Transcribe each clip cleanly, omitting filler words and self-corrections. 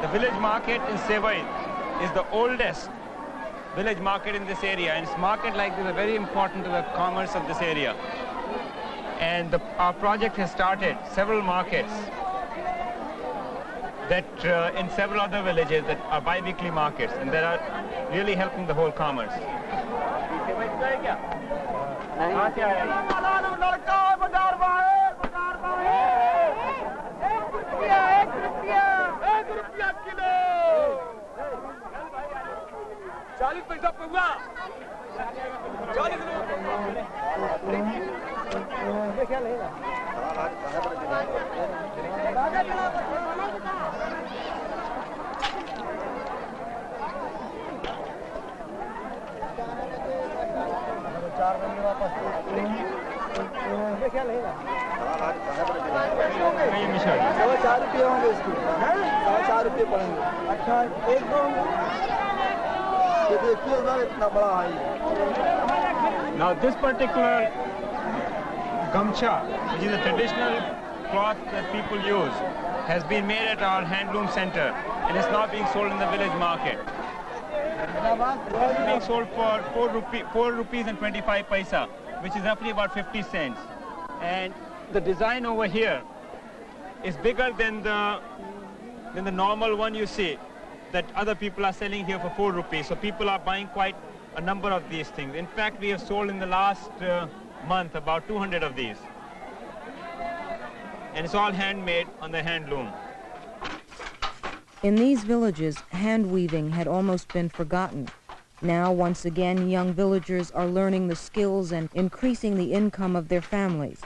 The village market in Sevai is the oldest village market in this area, and its market like this are very important to the commerce of this area. And our project has started several markets that in several other villages that are bi-weekly markets, and that are really helping the whole commerce. Now this particular gamcha, which is a traditional cloth that people use, has been made at our handloom center and is now being sold in the village market. It is being sold for 4 rupees and 25 paisa, which is roughly about 50 cents. And the design over here is bigger than the normal one you see that other people are selling here for 4 rupees. So people are buying quite a number of these things. In fact, we have sold in the last month about 200 of these. And it's all handmade on the hand loom. In these villages, hand weaving had almost been forgotten. Now, once again, young villagers are learning the skills and increasing the income of their families.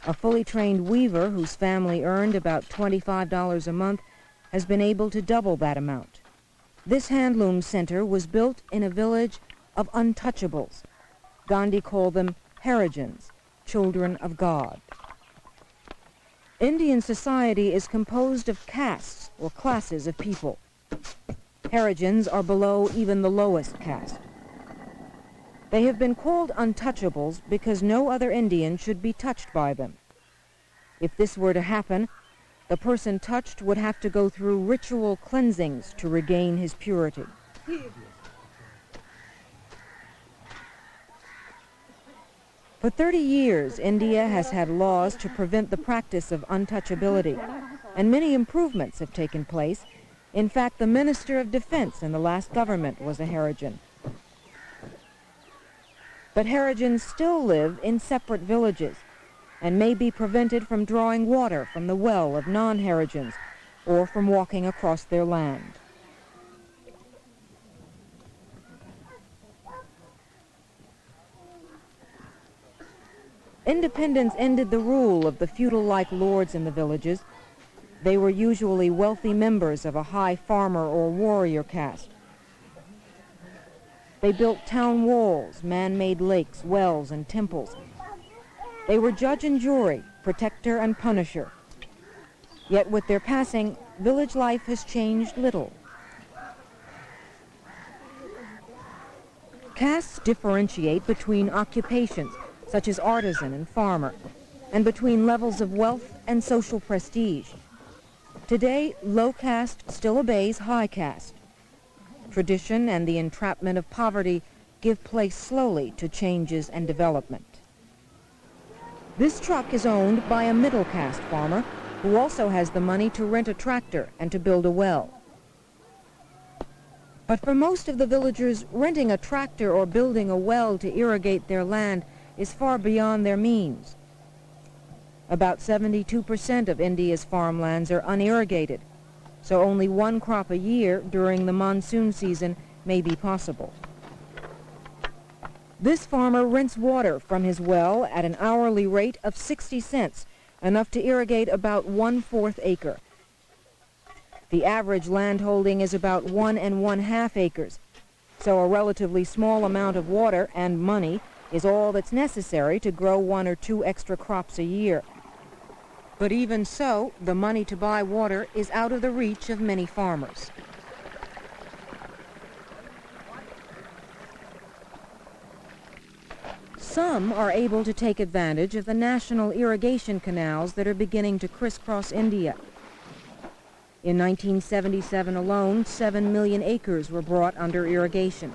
A fully trained weaver whose family earned about $25 a month has been able to double that amount. This handloom center was built in a village of untouchables. Gandhi called them Harijans, children of God. Indian society is composed of castes or classes of people. Harijans are below even the lowest caste. They have been called untouchables because no other Indian should be touched by them. If this were to happen, the person touched would have to go through ritual cleansings to regain his purity. For 30 years, India has had laws to prevent the practice of untouchability, and many improvements have taken place. In fact, the Minister of Defense in the last government was a Harijan. But Harijans still live in separate villages and may be prevented from drawing water from the well of non-Harijans or from walking across their land. Independence ended the rule of the feudal-like lords in the villages. They were usually wealthy members of a high farmer or warrior caste. They built town walls, man-made lakes, wells, and temples. They were judge and jury, protector and punisher. Yet with their passing, village life has changed little. Castes differentiate between occupations, such as artisan and farmer, and between levels of wealth and social prestige. Today, low caste still obeys high caste. Tradition and the entrapment of poverty give place slowly to changes and development. This truck is owned by a middle caste farmer who also has the money to rent a tractor and to build a well. But for most of the villagers, renting a tractor or building a well to irrigate their land is far beyond their means. About 72% of India's farmlands are unirrigated, so only one crop a year during the monsoon season may be possible. This farmer rents water from his well at an hourly rate of 60 cents, enough to irrigate about 1/4 acre. The average landholding is about 1 1/2 acres, so a relatively small amount of water and money is all that's necessary to grow 1 or 2 extra crops a year. But even so, the money to buy water is out of the reach of many farmers. Some are able to take advantage of the national irrigation canals that are beginning to crisscross India. In 1977 alone, 7 million acres were brought under irrigation.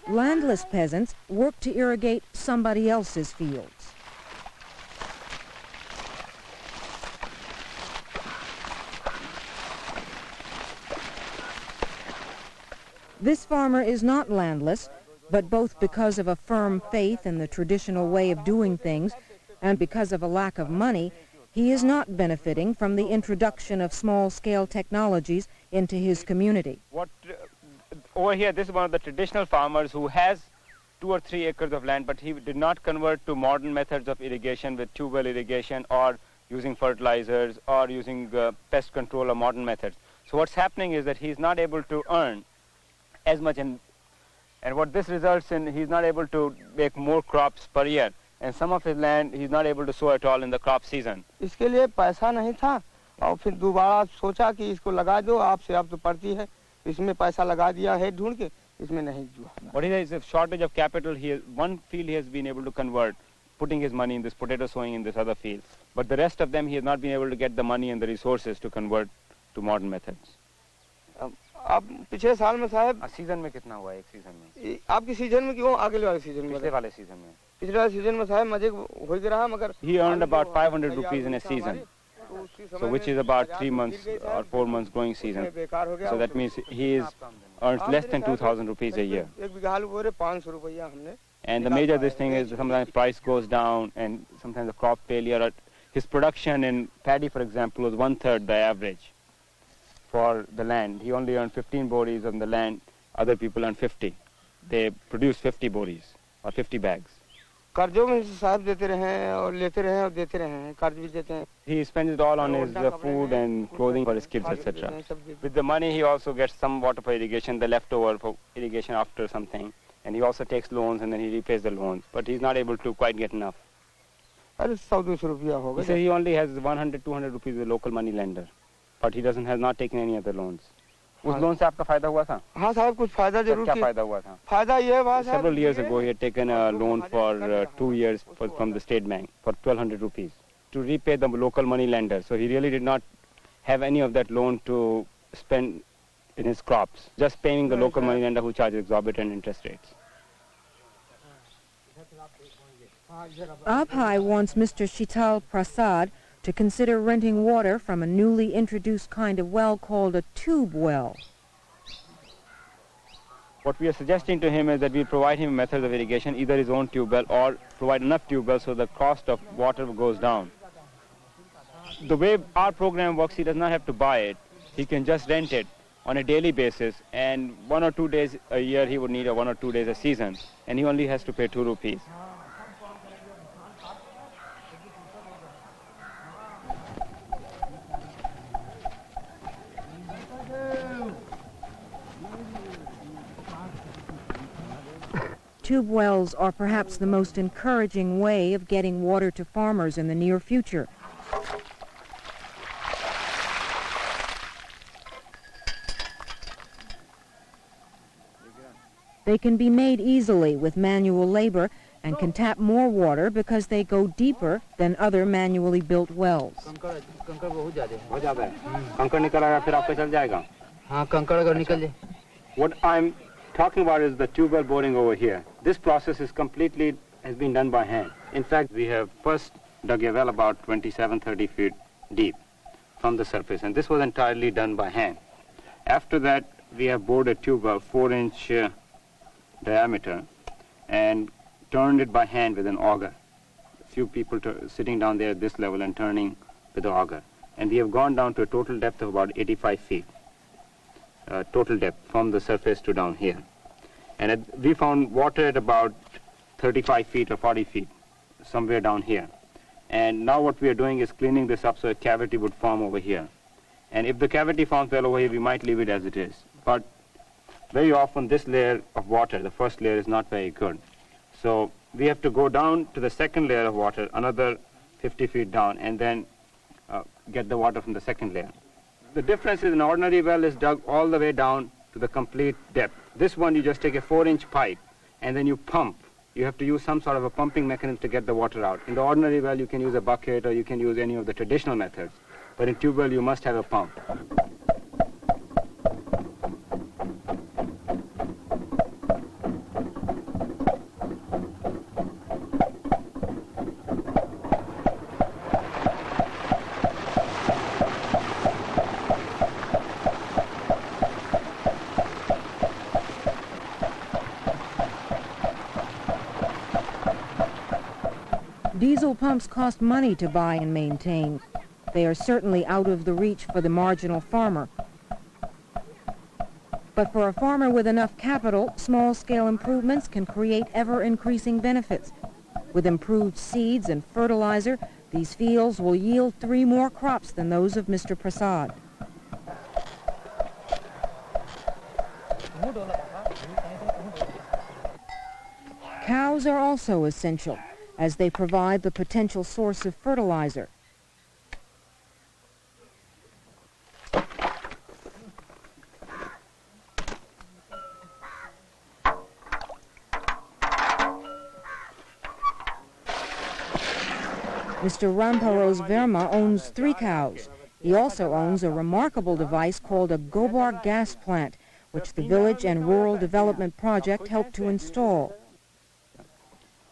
Landless peasants work to irrigate somebody else's fields. This farmer is not landless, but both because of a firm faith in the traditional way of doing things and because of a lack of money, he is not benefiting from the introduction of small-scale technologies into his community. Over here, this is one of the traditional farmers who has 2 or 3 acres of land, but he did not convert to modern methods of irrigation with tube well irrigation or using fertilizers or using pest control or modern methods. So what's happening is that he's not able to earn as much, and what this results in, he's not able to make more crops per year, and some of his land he's not able to sow at all in the crop season. इसके लिए पैसा नहीं था और फिर दोबारा सोचा कि इसको लगा दो, आपसे आप तो पड़ती है, इसमें पैसा लगा दिया है ढूंढ के, इसमें नहीं जुआ. What is a shortage of capital? One field he has been able to convert, putting his money in this potato sowing in this other field, but the rest of them he has not been able to get the money and the resources to convert to modern methods. अब पिछले साल में साहब season में कितना हुआ एक season में? आपकी सीजन में क्यों आगे वाले सीजन में? पिछले वाले सीजन में. पिछले वाले सीजन में साहब मजे हो ही रहा मगर he earned about 500 rupees in a season, so which is about 3 months or 4 months growing season. So that means he earns less than 2,000 rupees a year. एक बीघा आलू बोरे 500 रुपया हमने. And the major this thing is sometimes price goes down and sometimes the crop failure. His production in paddy, for example, was 1/3 the average for the land. He only earned 15 boris on the land. Other people earn 50. They produce 50 boris or 50 bags. कर्जों में साहब देते रहे और लेते रहे और देते रहे, कर्ज भी देते हैं. He spends it all on his food and clothing for his kids, etc. With the money, he also gets some water for irrigation, the leftover for irrigation after something, and he also takes loans and then he repays the loans. But he's not able to quite get enough. अरे 100-200 रुपया होगा. He says he only has 100-200 rupees with a local money lender, but he has not taken any other loans. उस loan से आपका फायदा हुआ था? हाँ साहब कुछ फायदा जरूर. क्या फायदा हुआ था? फायदा ये हुआ साहब. Several years ago, he had taken a loan for 2 years from the State Bank for 1,200 rupees to repay the local money lender. So he really did not have any of that loan to spend in his crops, just paying the local money lender who charges exorbitant interest rates. Abhay wants Mr. Shital Prasad to consider renting water from a newly introduced kind of well called a tube well. What we are suggesting to him is that we provide him methods of irrigation, either his own tube well or provide enough tube wells so the cost of water goes down. The way our program works, he does not have to buy it. He can just rent it on a daily basis, and 1 or 2 days a year he would need, or 1 or 2 days a season, and he only has to pay 2 rupees. Tube wells are perhaps the most encouraging way of getting water to farmers in the near future. They can be made easily with manual labor and can tap more water because they go deeper than other manually built wells. What I'm talking about is the tube well boring over here. This process has been done by hand. In fact, we have first dug a well about 27-30 feet deep from the surface, and this was entirely done by hand. After that, we have bored a tube well 4-inch diameter and turned it by hand with an auger. A few people sitting down there at this level and turning with the auger. And we have gone down to a total depth of about 85 feet. Total depth from the surface to down here. And we found water at about 35 feet or 40 feet, somewhere down here. And now what we are doing is cleaning this up so a cavity would form over here. And if the cavity forms well over here, we might leave it as it is. But very often this layer of water, the first layer, is not very good. So we have to go down to the second layer of water, another 50 feet down, and then get the water from the second layer. The difference is an ordinary well is dug all the way down to the complete depth. This one, you just take a 4-inch pipe and then you pump. You have to use some sort of a pumping mechanism to get the water out. In the ordinary well, you can use a bucket or you can use any of the traditional methods. but in tubewell you must have a pump. Diesel pumps cost money to buy and maintain. They are certainly out of the reach for the marginal farmer. But for a farmer with enough capital, small-scale improvements can create ever-increasing benefits. With improved seeds and fertilizer, these fields will yield 3 more crops than those of Mr. Prasad. Cows are also essential, as they provide the potential source of fertilizer. Mr. Ramparos Verma owns 3 cows. He also owns a remarkable device called a Gobar gas plant, which the Village and Rural Development Project helped to install.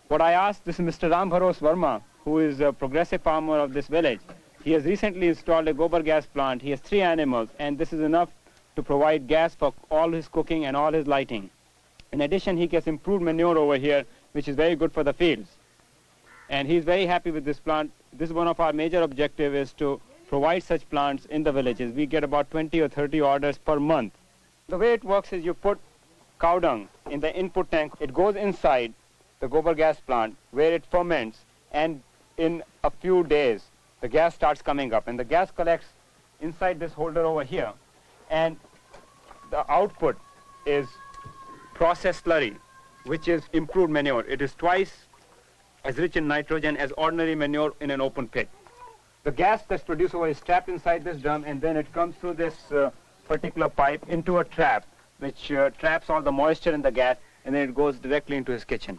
What I asked, this is Mr. Ramparos Verma, who is a progressive farmer of this village. He has recently installed a Gobar gas plant. He has 3 animals, and this is enough to provide gas for all his cooking and all his lighting. In addition, he gets improved manure over here, which is very good for the fields. And he's very happy with this plant. This is one of our major objectives, is to provide such plants in the villages. We get about 20 or 30 orders per month. The way it works is you put cow dung in the input tank. It goes inside the Gobar gas plant where it ferments, and in a few days the gas starts coming up, and the gas collects inside this holder over here, and the output is processed slurry, which is improved manure. It is twice as rich in nitrogen as ordinary manure in an open pit. The gas that's produced over is trapped inside this drum, and then it comes through this particular pipe into a trap, which traps all the moisture in the gas, and then it goes directly into his kitchen.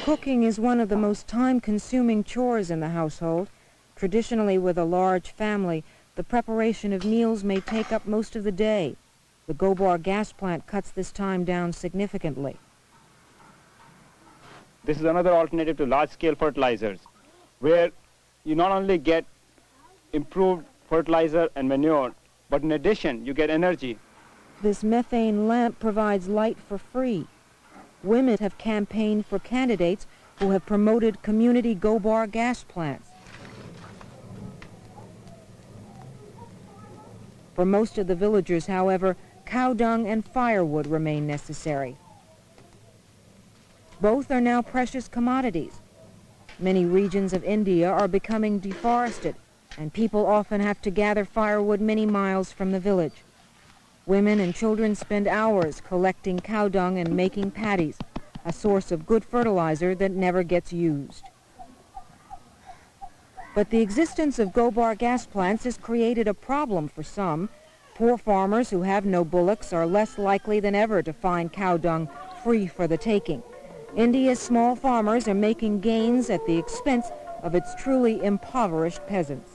Cooking is one of the most time-consuming chores in the household. Traditionally, with a large family, the preparation of meals may take up most of the day. The Gobar gas plant cuts this time down significantly. This is another alternative to large-scale fertilizers, where you not only get improved fertilizer and manure, but in addition, you get energy. This methane lamp provides light for free. Women have campaigned for candidates who have promoted community Gobar gas plants. For most of the villagers, however, cow dung and firewood remain necessary. Both are now precious commodities. Many regions of India are becoming deforested, and people often have to gather firewood many miles from the village. Women and children spend hours collecting cow dung and making paddies, a source of good fertilizer that never gets used. But the existence of Gobar gas plants has created a problem for some. Poor farmers who have no bullocks are less likely than ever to find cow dung free for the taking. India's small farmers are making gains at the expense of its truly impoverished peasants.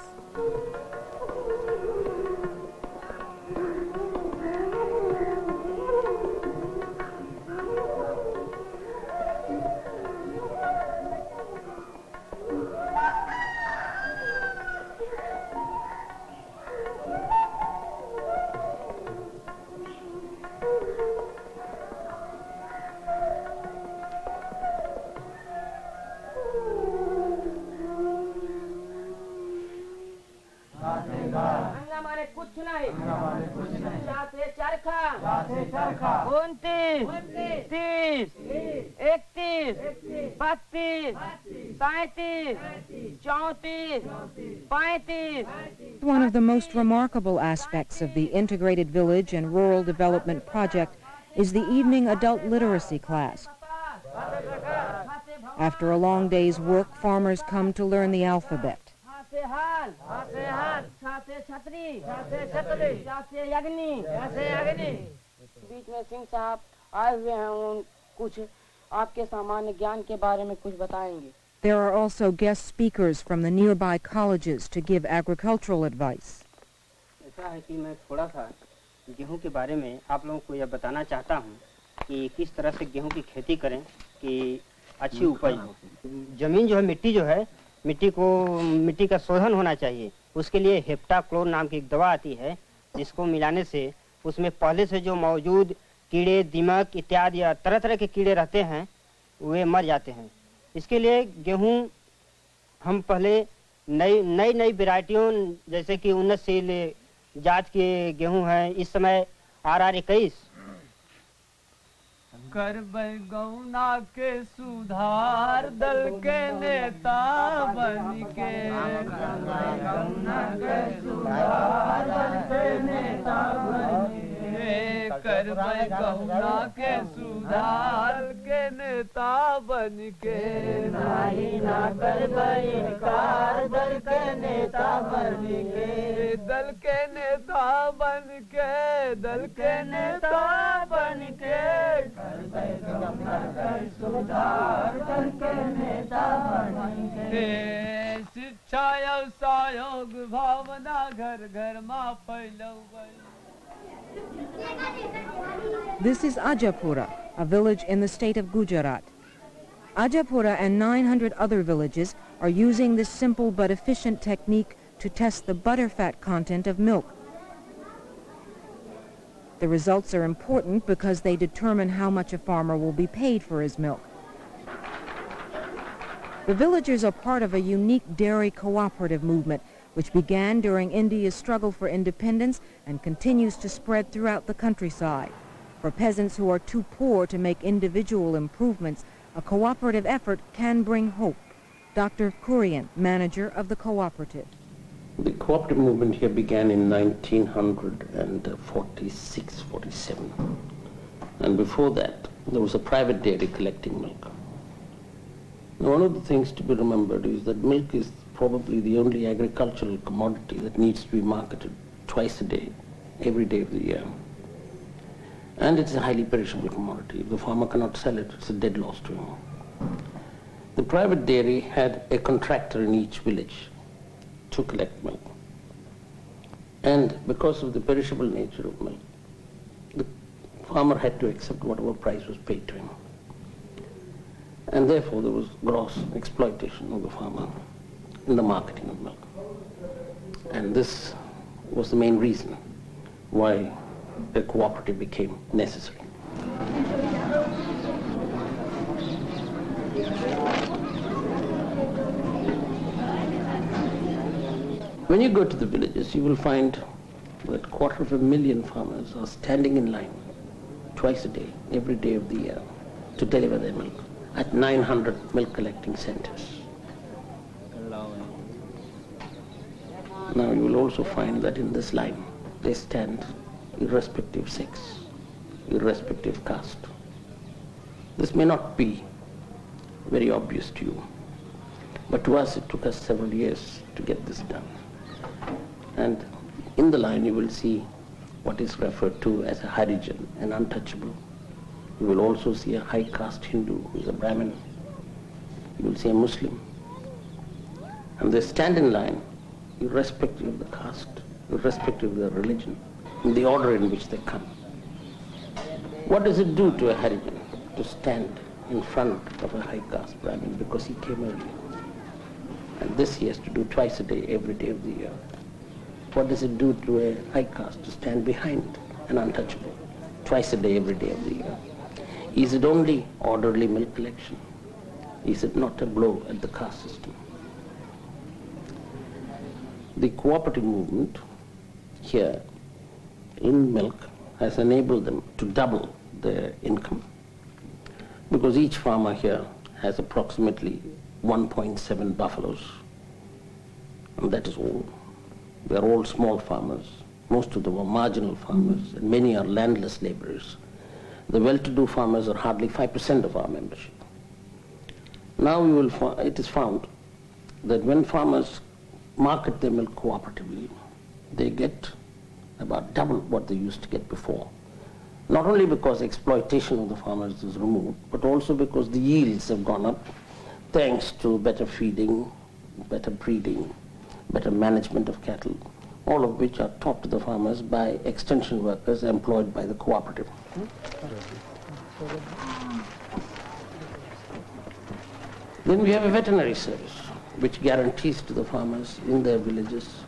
One of the most remarkable aspects of the Integrated Village and Rural Development Project is the evening adult literacy class. After a long day's work, farmers come to learn the alphabet. आपके सामान्य ज्ञान के बारे में कुछ बताएंगे। There are also guest speakers from the nearby colleges to give agricultural advice. ऐसा है कि मैं थोड़ा सा गेहूं के बारे में आप लोगों को यह बताना चाहता हूं कि किस तरह से गेहूं की खेती करें कि अच्छी उपज हो। जमीन जो है, मिट्टी का शोधन होना चाहिए। उसके लिए हेप्टाक्लोर नाम की एक दवा आती है, जिसको मिलाने से उसमें पहले से जो मौजूद कीड़े, दीमक इत्यादि या तरह तरह के कीड़े रहते हैं वे मर जाते हैं। इसके लिए गेहूं हम पहले नई वैरायटियों जैसे कि उन्नतशील जात के गेहूं हैं। इस समय RR21 करबै गौना के सुधार दल के नेता बन के, करबै गौना के सुधार दल के नेता बन के, करबै गौना के सुधार के नेता बन के, नाही ना करबै इनकार दल के नेता बन के, दल के नेता बन के, दल के नेता बन के, करबै गौना के सुधार दल के नेता बन के। शिक्षा और सहयोग भावना घर घर में फैलौबै। This is Ajapura, a village in the state of Gujarat. Ajapura and 900 other villages are using this simple but efficient technique to test the butterfat content of milk. The results are important because they determine how much a farmer will be paid for his milk. The villagers are part of a unique dairy cooperative movement which began during India's struggle for independence and continues to spread throughout the countryside. For peasants who are too poor to make individual improvements, a cooperative effort can bring hope. Dr. Kurian, manager of the cooperative. The cooperative movement here began in 1946-47. And before that, there was a private dairy collecting milk. Now, one of the things to be remembered is that milk is probably the only agricultural commodity that needs to be marketed twice a day, every day of the year. And it's a highly perishable commodity. If the farmer cannot sell it, it's a dead loss to him. The private dairy had a contractor in each village to collect milk. And because of the perishable nature of milk, the farmer had to accept whatever price was paid to him. And therefore there was gross exploitation of the farmer in the marketing of milk. And this was the main reason why a cooperative became necessary. When you go to the villages, you will find that 250,000 farmers are standing in line twice a day, every day of the year, to deliver their milk at 900 milk collecting centers. Now you will also find that in this line they stand irrespective of sex, irrespective of caste. This may not be very obvious to you, but to us it took us several years to get this done. And in the line you will see what is referred to as a Harijan, an untouchable. You will also see a high caste Hindu who is a Brahmin. You will see a Muslim. And they stand in line irrespective of the caste, irrespective of their religion, in the order in which they come. What does it do to a Harijan to stand in front of a high caste Brahmin because he came early? And this he has to do twice a day, every day of the year. What does it do to a high caste to stand behind an untouchable twice a day, every day of the year? Is it only orderly milk collection? Is it not a blow at the caste system? The cooperative movement here in milk has enabled them to double their income, because each farmer here has approximately 1.7 buffaloes, and that is all. They are all small farmers. Most of them are marginal farmers, and many are landless laborers. The well-to-do farmers are hardly 5% of our membership. Now it is found that when farmers market their milk cooperatively, they get about double what they used to get before. Not only because exploitation of the farmers is removed, but also because the yields have gone up thanks to better feeding, better breeding, better management of cattle, all of which are taught to the farmers by extension workers employed by the cooperative. Then we have a veterinary service, which guarantees to the farmers in their villages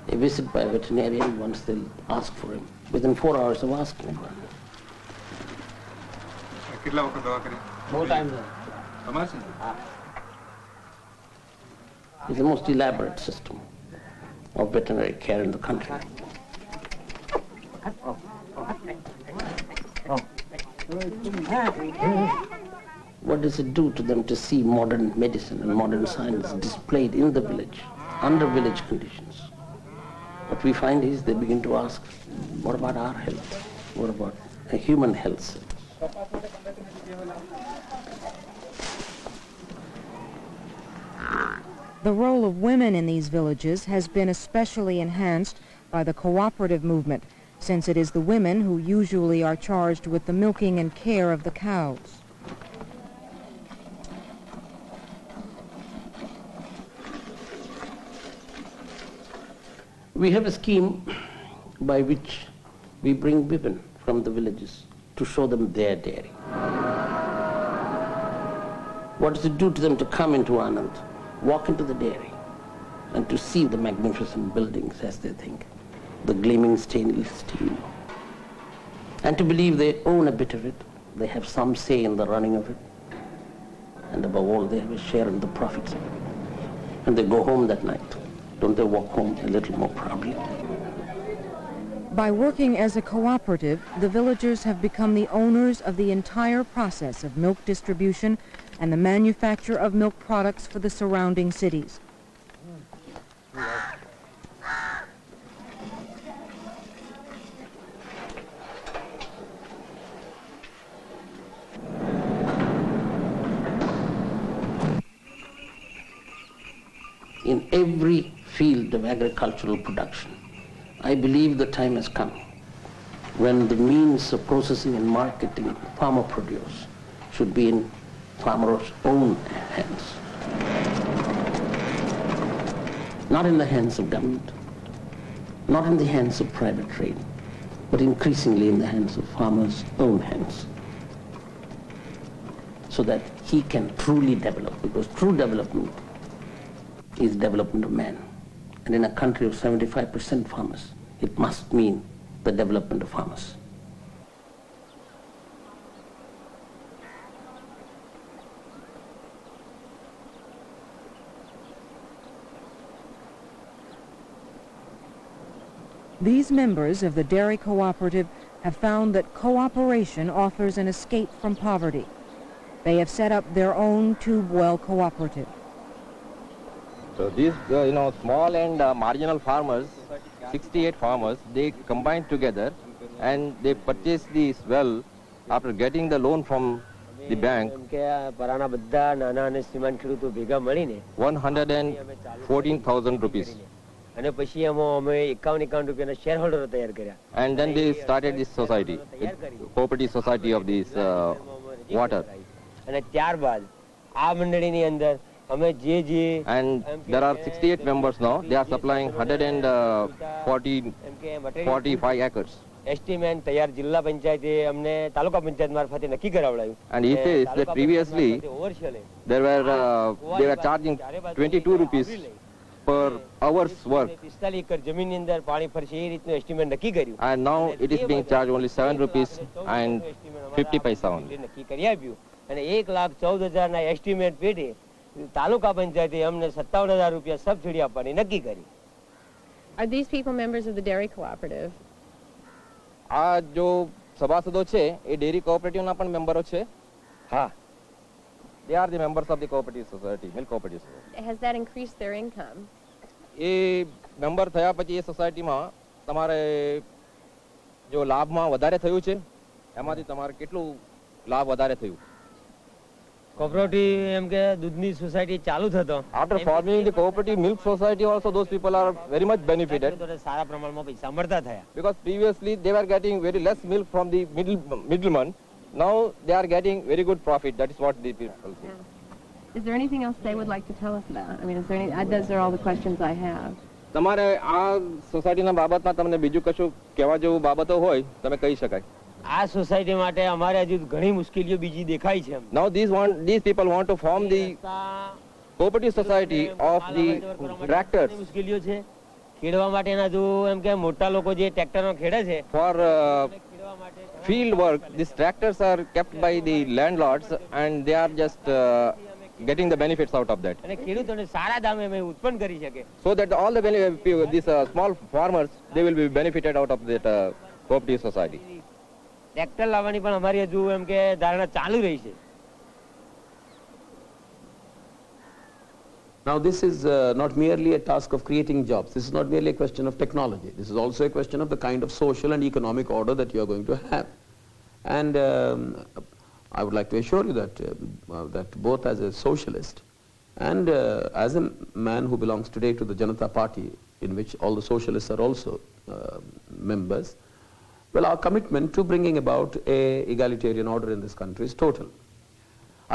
a visit by a veterinarian once they ask for him, within 4 hours of asking for him. It's the most elaborate system of veterinary care in the country. What does it do to them to see modern medicine and modern science displayed in the village, under village conditions? What we find is they begin to ask, what about our health? What about a human health service? The role of women in these villages has been especially enhanced by the cooperative movement, since it is the women who usually are charged with the milking and care of the cows. We have a scheme by which we bring women from the villages to show them their dairy. What does it do to them to come into Anand, walk into the dairy, and to see the magnificent buildings as they think, the gleaming stainless steel, and to believe they own a bit of it, they have some say in the running of it, and above all they have a share in the profits of it. And they go home that night. Don't they walk home a little more proudly? By working as a cooperative, the villagers have become the owners of the entire process of milk distribution and the manufacture of milk products for the surrounding cities. In every field of agricultural production, I believe the time has come when the means of processing and marketing farmer produce should be in farmers' own hands. Not in the hands of government, not in the hands of private trade, but increasingly in the hands of farmers' own hands, so that he can truly develop, because true development is development of man. And in a country of 75% farmers, it must mean the development of farmers. These members of the dairy cooperative have found that cooperation offers an escape from poverty. They have set up their own tube well cooperative. So these, small and marginal farmers, 68 farmers, they combined together and they purchased this well after getting the loan from the bank. 114,000 rupees. And then they started this society, cooperative society of this water. And there are 68 members now. They are supplying 145 acres. Estimate તૈયાર જિલ્લા પંચાયતે અમને તાલુકા પંચાયત મારફતે નક્કી કરાવડાયું. And he says that previously they were charging 22 rupees per hour's work. 45 acre જમીનની અંદર પાણી ફરશે એ રીતનું એસ્ટિમેટ નક્કી કર્યું. And now it is being charged only 7 rupees and 50 paisa only. નક્કી કરી આપ્યું અને 1,14,000 ના એસ્ટિમેટ પેટે તાલુકા પંચાયતે અમને 57,000 રૂપિયા સબસિડી આપવાની નક્કી કરી. Are these people members of the dairy cooperative? આ જો સભાસદો છે એ ડેરી કોઓપરેટિવના પણ મેમ્બરો છે. હા. They are the members of the cooperative society, milk cooperative society. Has that increased their income? A member થયા પછી એ સોસાયટીમાં તમારે જો લાભમાં વધારે થયું છે એમાંથી તમારે કેટલું લાભ વધારે થયું? કોઓપરેટિવ એમ કે દૂધની સોસાયટી ચાલુ થતો After forming the cooperative milk society also, those people are very much benefited. સારા પ્રમાણમાં પૈસા મળતા થયા. Because previously they were getting very less milk from the middleman. Now they are getting very good profit. That is what the people say. Is there anything else they would like to tell us about? I mean, is there any? Those are all the questions I have. તમારે આ સોસાયટીના બાબતમાં તમને બીજું કશું કહેવા જેવું બાબતો હોય તમે કહી શકાય. આ સોસાયટી માટે અમારે હજુ ઘણી મુશ્કેલીઓ બીજી દેખાય છે. Now these people want to form the cooperative society of the tractors. મુશ્કેલીઓ છે ખેડવા માટેના જો એમ કે મોટા લોકો જે ટ્રેક્ટરનો ખેડે છે. For field work, these tractors are kept by the landlords and they are just getting the benefits out of that. અને ખેડૂતોને સારા દામે અમે ઉત્પન્ન કરી શકે. So that all the these small farmers, they will be benefited out of that cooperative society. Tractor લાવવાની પણ અમારી હજુ એમ કે ધારણા ચાલુ રહી છે. Now this is not merely a task of creating jobs. This is not merely a question of technology. This is also a question of the kind of social and economic order that you are going to have. And I would like to assure you that both as a socialist and as a man who belongs today to the Janata Party, in which all the socialists are also members, well, our commitment to bringing about a egalitarian order in this country is total.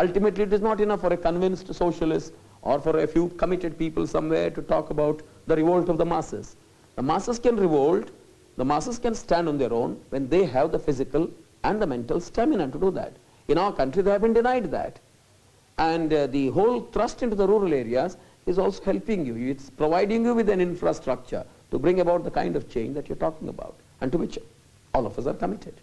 Ultimately, it is not enough for a convinced socialist or for a few committed people somewhere to talk about the revolt of the masses. The masses can revolt, the masses can stand on their own when they have the physical and the mental stamina to do that. In our country, they have been denied that. And the whole thrust into the rural areas is also helping you. It's providing you with an infrastructure to bring about the kind of change that you're talking about, and to which all of us are committed.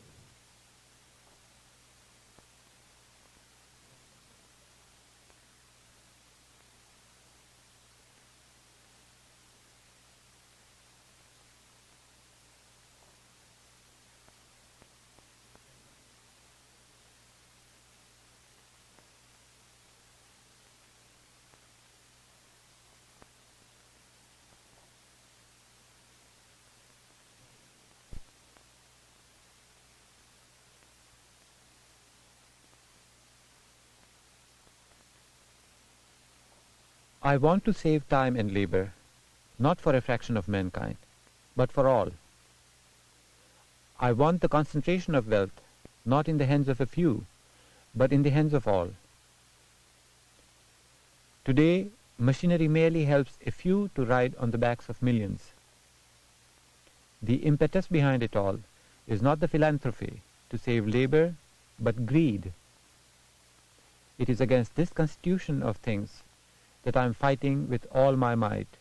I want to save time and labor, not for a fraction of mankind, but for all. I want the concentration of wealth, not in the hands of a few, but in the hands of all. Today, machinery merely helps a few to ride on the backs of millions. The impetus behind it all is not the philanthropy to save labor, but greed. It is against this constitution of things that I am fighting with all my might.